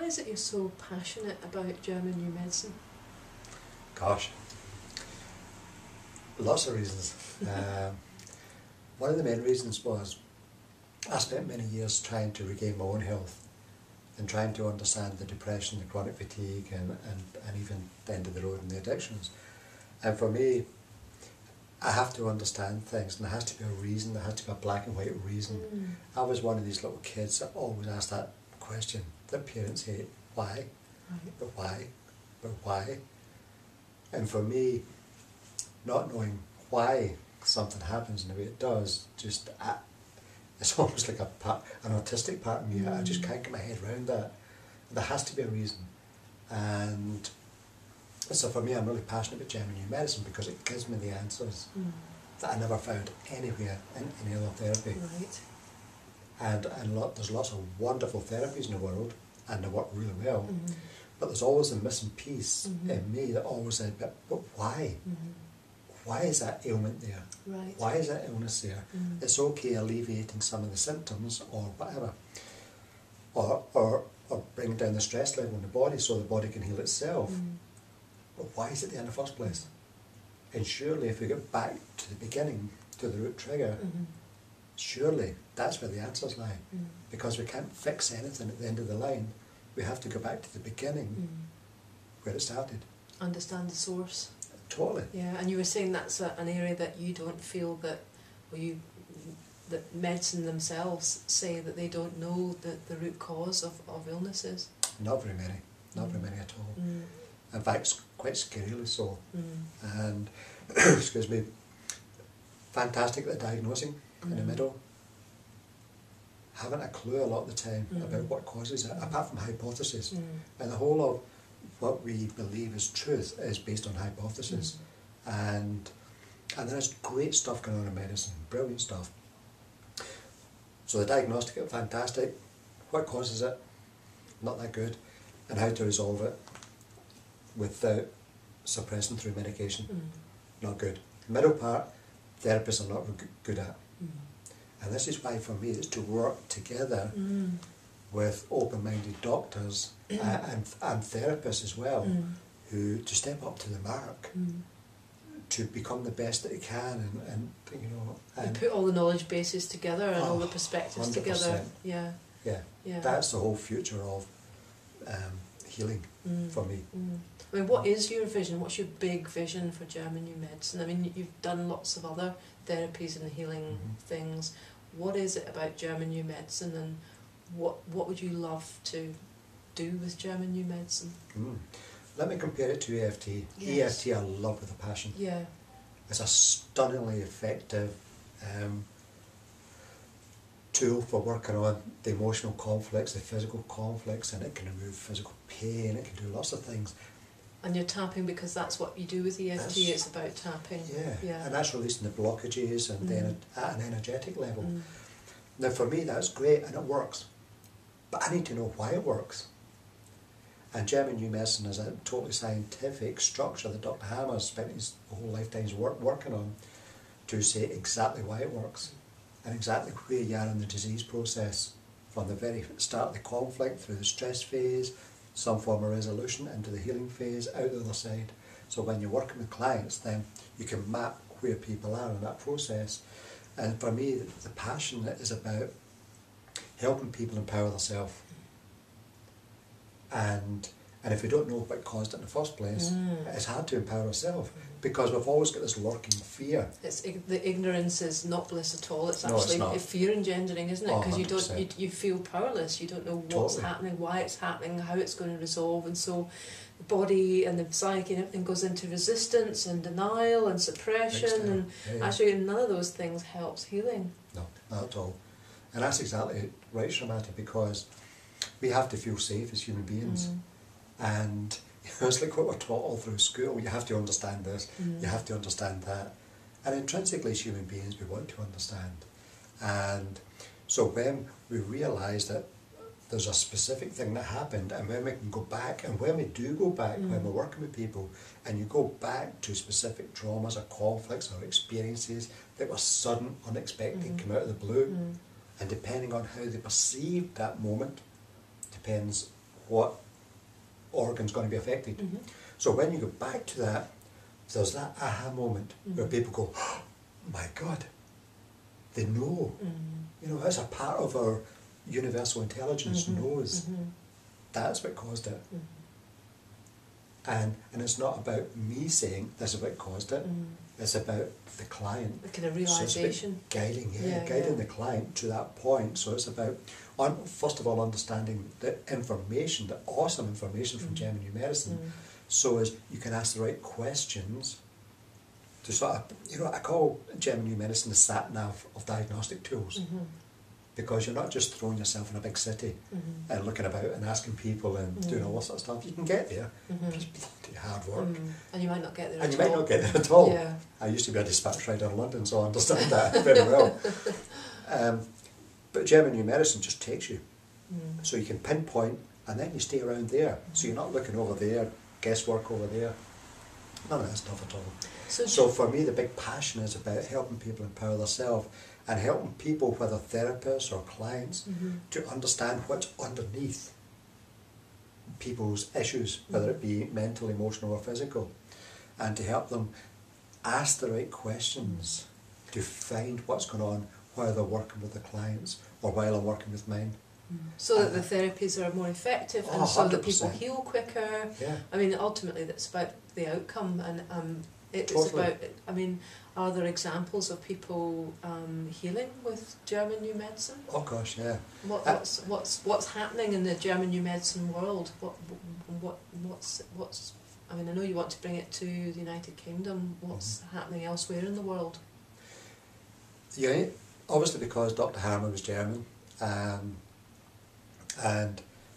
is it you're so passionate about German New Medicine? Gosh, lots of reasons. One of the main reasons was I spent many years trying to regain my own health and trying to understand the depression, the chronic fatigue, and even the end of the road and the addictions. And for me, I have to understand things, and there has to be a reason, there has to be a black and white reason. I was one of these little kids that always asked that question that parents hate: why? But why? But why? And for me, not knowing why something happens in the way it does, just it's almost like an autistic part of me. I just can't get my head around that. There has to be a reason. And so for me, I'm really passionate about German New Medicine because it gives me the answers that I never found anywhere in any other therapy. Right. And there's lots of wonderful therapies in the world, and they work really well. But there's always a missing piece in me that always said, but why? Why is that ailment there? Right. Why is that illness there? It's okay alleviating some of the symptoms or whatever, or bringing down the stress level in the body so the body can heal itself. But why is it there in the first place? And surely if we get back to the beginning, to the root trigger, surely that's where the answers lie. Because we can't fix anything at the end of the line. We have to go back to the beginning, where it started. Understand the source. Totally. Yeah, and you were saying that's an area that you don't feel that, that medicine themselves say that they don't know the root cause of illnesses. Not very many. Not very many at all. In fact, quite scarily so. And, excuse me, fantastic at diagnosing in the middle. Haven't a clue a lot of the time about what causes it, apart from hypothesis. And the whole of what we believe is truth is based on hypothesis. And there's great stuff going on in medicine, brilliant stuff. So the diagnostic is fantastic. What causes it? Not that good. And how to resolve it without suppressing through medication? Not good. Middle part, therapists are not good at. And this is why for me it's to work together with open-minded doctors and therapists as well, who to step up to the mark, to become the best that they can, and put all the knowledge bases together and all the perspectives 100%. together. Yeah. That's the whole future of healing for me. I mean, what is your vision? What's your big vision for German New Medicine? I mean, you've done lots of other therapies and healing things. What is it about German New Medicine, and what would you love to do with German New Medicine? Let me compare it to EFT. Yes. EFT I love with a passion. Yeah. It's a stunningly effective tool for working on the emotional conflicts, the physical conflicts, and it can remove physical pain, it can do lots of things. And you're tapping because that's what you do with EFT, it's about tapping. Yeah, and that's releasing the blockages and then at an energetic level. Now for me that's great and it works, but I need to know why it works. And German New Medicine is a totally scientific structure that Dr. Hammer spent his whole lifetime's working on to say exactly why it works and exactly where you are in the disease process, from the very start of the conflict through the stress phase, some form of resolution, into the healing phase, out the other side. So when you're working with clients, then you can map where people are in that process. And for me, the passion is about helping people empower themselves. And if we don't know what caused it in the first place, it's hard to empower ourselves because we've always got this lurking fear. The ignorance is not bliss at all. It's No, it's actually not. fear engendering, isn't it? Because 100%. you feel powerless. You don't know what's happening, why it's happening, how it's going to resolve, and so the body and the psyche and everything goes into resistance and denial and suppression, and actually none of those things helps healing. No, not at all. And that's exactly right, Srimati, because we have to feel safe as human beings. And it's like what we're taught all through school. You have to understand this, you have to understand that. And intrinsically as human beings we want to understand. And so when we realise that there's a specific thing that happened, and when we can go back, and when we do go back, when we're working with people, and you go back to specific traumas or conflicts or experiences that were sudden, unexpected, come out of the blue, and depending on how they perceived that moment, depends what organ's going to be affected. So when you go back to that, there's that aha moment where people go, oh my God, they know. You know, it's a part of our universal intelligence knows that's what caused it. And it's not about me saying this is what caused it. It's about the client. The kind of realisation. So guiding the client to that point. So it's about, first of all, understanding the information, the awesome information from German New Medicine, so as you can ask the right questions to sort of, you know, I call German New Medicine the sat-nav of diagnostic tools. Because you're not just throwing yourself in a big city and looking about and asking people and doing all that sort of stuff. You can get there, but it's bloody hard work. And you might not get there and at you all. might not get there at all. Yeah. I used to be a dispatch rider in London, so I understand that very well. But German New Medicine just takes you. So you can pinpoint and then you stay around there. So you're not looking over there, guesswork over there. None of that stuff at all. So for me, the big passion is about helping people empower themselves and helping people, whether therapists or clients, to understand what's underneath people's issues, whether it be mental, emotional or physical, and to help them ask the right questions to find what's going on while they're working with the clients or while I'm working with mine. So that the therapies are more effective and so that people heal quicker. Yeah. I mean, ultimately that's about the outcome, and it's Totally. about, I mean, are there examples of people healing with German New Medicine? Oh gosh, yeah. What's happening in the German New Medicine world? What's I mean, I know you want to bring it to the United Kingdom. What's happening elsewhere in the world? Yeah, obviously because Dr. Harmer was German, and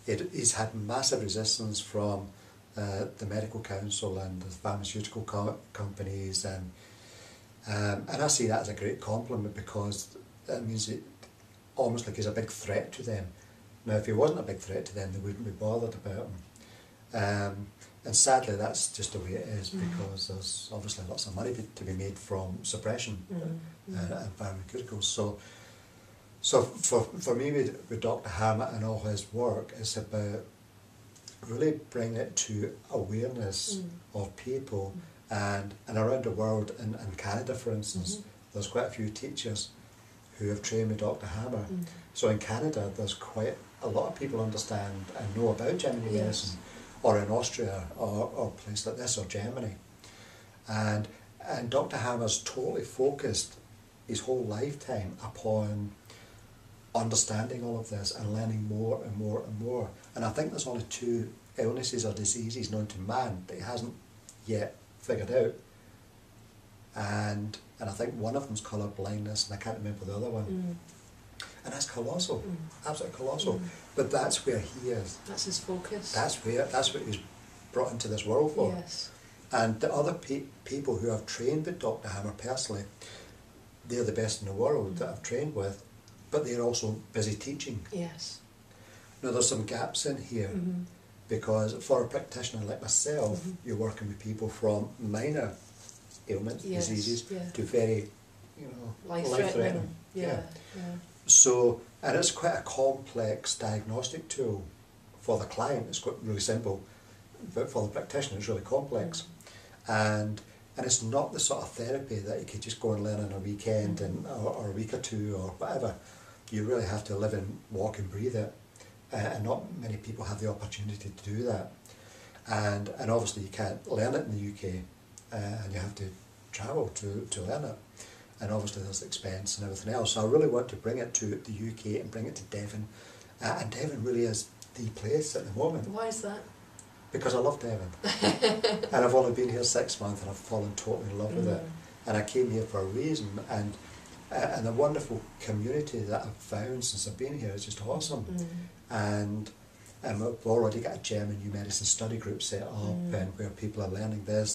he's had massive resistance from the medical council and the pharmaceutical companies, and I see that as a great compliment, because that means it almost like he's a big threat to them. Now, if he wasn't a big threat to them, they wouldn't be bothered about him. And sadly, that's just the way it is, because there's obviously lots of money to be made from suppression and pharmaceuticals. So for me, with Dr. Hammett and all his work, it's about really bringing it to awareness of people, and around the world, in Canada for instance, there's quite a few teachers who have trained with Dr. Hammer. So in Canada there's quite a lot of people understand and know about German New Medicine, or in Austria or a place like this, or Germany. And Dr. Hammer's totally focused his whole lifetime upon understanding all of this and learning more and more and more. And I think there's only 2 illnesses or diseases known to man that he hasn't yet figured out. And I think one of them's colour blindness, and I can't remember the other one. And that's colossal, absolutely colossal. But that's where he is. That's his focus. That's what he's brought into this world for. Yes. And the other people who have trained with Dr. Hammer personally, they're the best in the world that I've trained with, but they're also busy teaching. Yes. Now there's some gaps in here, because for a practitioner like myself, you're working with people from minor ailments, diseases, to very, life-threatening. Yeah. So, and it's quite a complex diagnostic tool. For the client, it's quite really simple, but for the practitioner, it's really complex. And it's not the sort of therapy that you could just go and learn on a weekend or a week or 2 or whatever. You really have to live and walk and breathe it, and not many people have the opportunity to do that. And obviously you can't learn it in the UK, and you have to travel to learn it. And obviously there's expense and everything else. So I really want to bring it to the UK and bring it to Devon. And Devon really is the place at the moment. Why is that? Because I love Devon. And I've only been here 6 months and I've fallen totally in love with it. And I came here for a reason. And the wonderful community that I've found since I've been here is just awesome. And we've already got a German New Medicine study group set up, and where people are learning this.